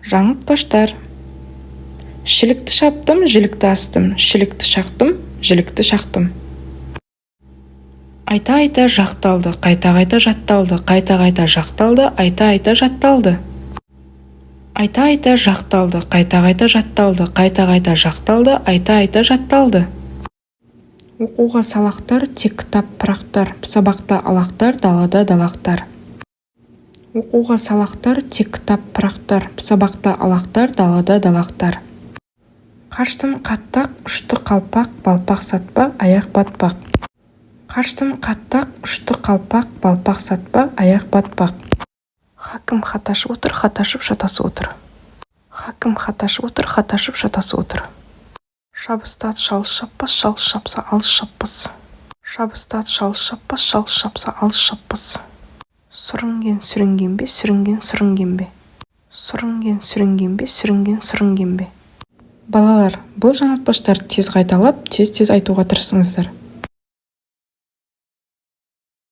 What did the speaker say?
Жаңылтпаштар. Шілікті шаптым, жілікті астым, шілікті шақтым, жілікті шақтым. Айта-айта жақталды, қайта-қайта жатталды, қайта-қайта жақталды, айта-айта жатталды. Айта-айта жақталды, қайта-қайта жатталды, қайта-қайта жақталды, айта-айта жатталды. Оқуға салақтар, тек кітап пырақтар, сабақта алақтар, далада далақтар. Оқуға салақтар, тек кітап пырақтар, сабақта алақтар, далада далақтар. Қаштым қаттақ, ұшты қалпақ, балпақ сатпақ, аяқ батпақ. Қаштым қаттақ, ұшты қалпақ, балпақ сатпақ, аяқ батпақ. Хакім хаташып отыр, хаташып шатасы отыр. Хакім хаташып отыр, хаташып шатасы отыр. Шабыстат шалыс шаппас, шалыс шапса алыс шаппас. Шабыстат шалыс шаппас, шалыс шапса алыс шаппас. Сүрінген сүрінген бе, сүрінген сүрінген бе. Сүрінген сүрінген бе, сүрінген сүрінген бе. Балалар, бұл жаңылтпаштарды тез қайталап, тез-тез айтуға тырысыңыздар.